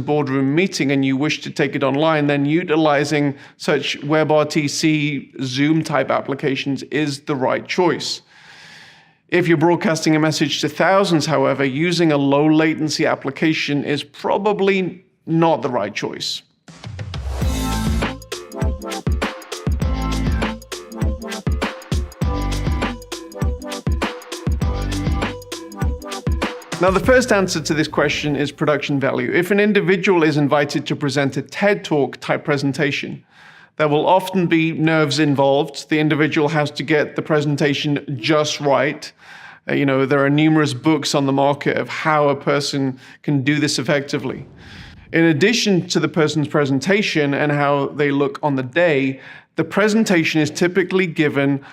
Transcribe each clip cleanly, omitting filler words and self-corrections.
boardroom meeting and you wish to take it online, then utilizing such WebRTC, Zoom type applications is the right choice. If you're broadcasting a message to thousands, however, using a low latency application is probably not the right choice. Now, the first answer to this question is production value. If an individual is invited to present a TED Talk type presentation, there will often be nerves involved. The individual has to get the presentation just right. There are numerous books on the market of how a person can do this effectively. In addition to the person's presentation and how they look on the day, the presentation is typically given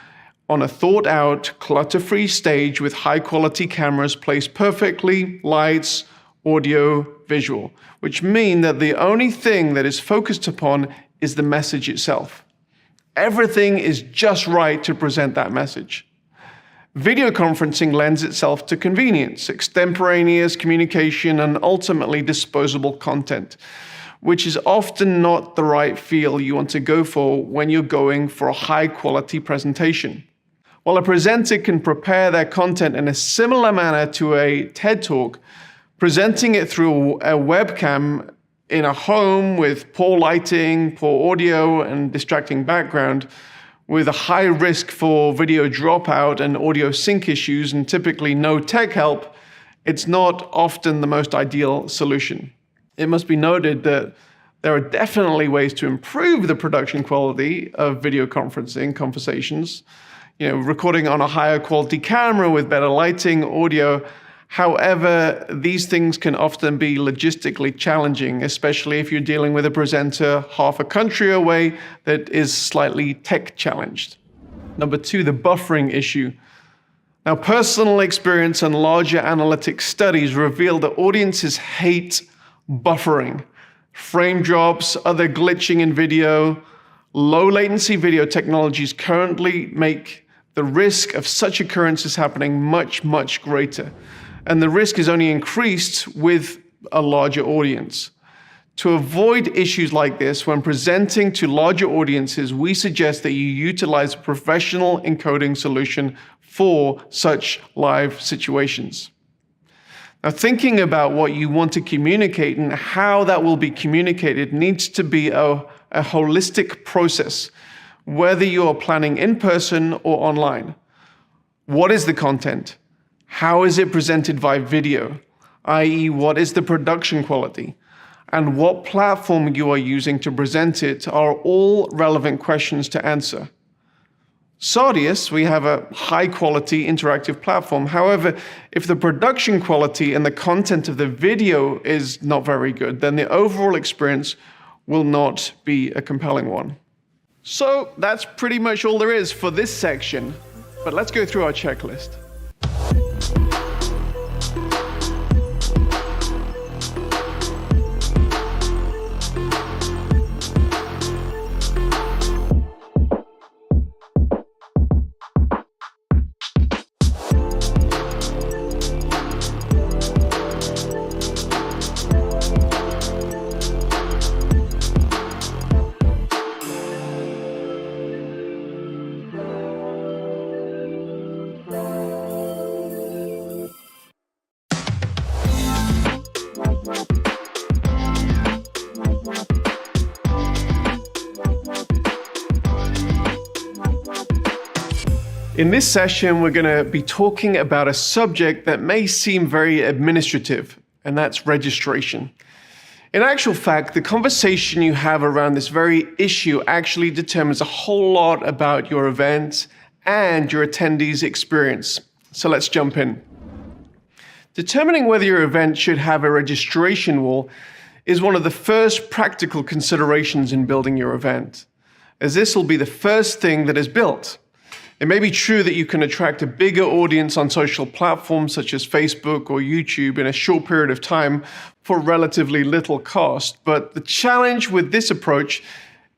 on a thought-out, clutter-free stage with high-quality cameras placed perfectly, lights, audio, visual, which mean that the only thing that is focused upon is the message itself. Everything is just right to present that message. Video conferencing lends itself to convenience, extemporaneous communication, and ultimately disposable content, which is often not the right feel you want to go for when you're going for a high-quality presentation. While a presenter can prepare their content in a similar manner to a TED Talk, presenting it through a webcam in a home with poor lighting, poor audio, and distracting background, with a high risk for video dropout and audio sync issues and typically no tech help, it's not often the most ideal solution. It must be noted that there are definitely ways to improve the production quality of video conferencing conversations, recording on a higher quality camera with better lighting, audio. However, these things can often be logistically challenging, especially if you're dealing with a presenter half a country away that is slightly tech challenged. Number 2, the buffering issue. Now, personal experience and larger analytic studies reveal that audiences hate buffering. Frame drops, other glitching in video, low latency video technologies currently make the risk of such occurrences happening much, much greater. And the risk is only increased with a larger audience. To avoid issues like this, when presenting to larger audiences, we suggest that you utilize a professional encoding solution for such live situations. Now, thinking about what you want to communicate and how that will be communicated needs to be a holistic process, whether you're planning in person or online. What is the content? How is it presented via video? i.e., what is the production quality? And what platform you are using to present it are all relevant questions to answer. Sardius, we have a high-quality interactive platform. However, if the production quality and the content of the video is not very good, then the overall experience will not be a compelling one. So that's pretty much all there is for this section, but let's go through our checklist. In this session, we're going to be talking about a subject that may seem very administrative, and that's registration. In actual fact, the conversation you have around this very issue actually determines a whole lot about your event and your attendees' experience. So let's jump in. Determining whether your event should have a registration wall is one of the first practical considerations in building your event, as this will be the first thing that is built. It may be true that you can attract a bigger audience on social platforms such as Facebook or YouTube in a short period of time for relatively little cost, but the challenge with this approach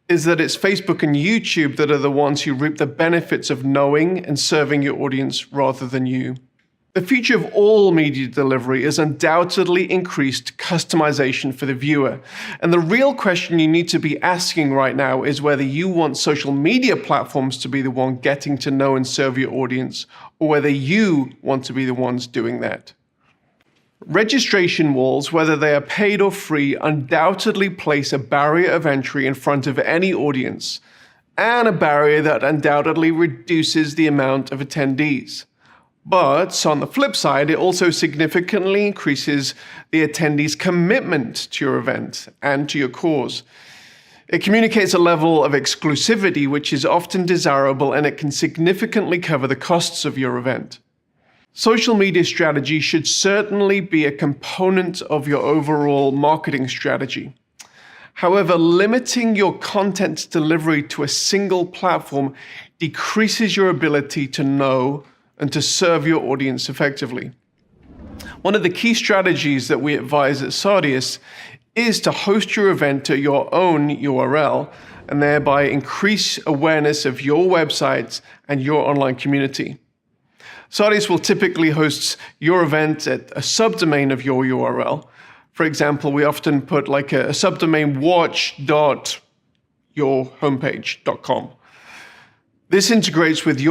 is that it's Facebook and YouTube that are the ones who reap the benefits of knowing and serving your audience rather than you. The future of all media delivery is undoubtedly increased customization for the viewer. And the real question you need to be asking right now is whether you want social media platforms to be the one getting to know and serve your audience, or whether you want to be the ones doing that. Registration walls, whether they are paid or free, undoubtedly place a barrier of entry in front of any audience, and a barrier that undoubtedly reduces the amount of attendees. But on the flip side, it also significantly increases the attendees' commitment to your event and to your cause. It communicates a level of exclusivity which is often desirable, and it can significantly cover the costs of your event. Social media strategy should certainly be a component of your overall marketing strategy. However, limiting your content delivery to a single platform decreases your ability to know and to serve your audience effectively. One of the key strategies that we advise at Sardius is to host your event to your own URL and thereby increase awareness of your website and your online community. Sardius will typically host your event at a subdomain of your URL. For example, we often put like a subdomain watch.yourhomepage.com. This integrates with your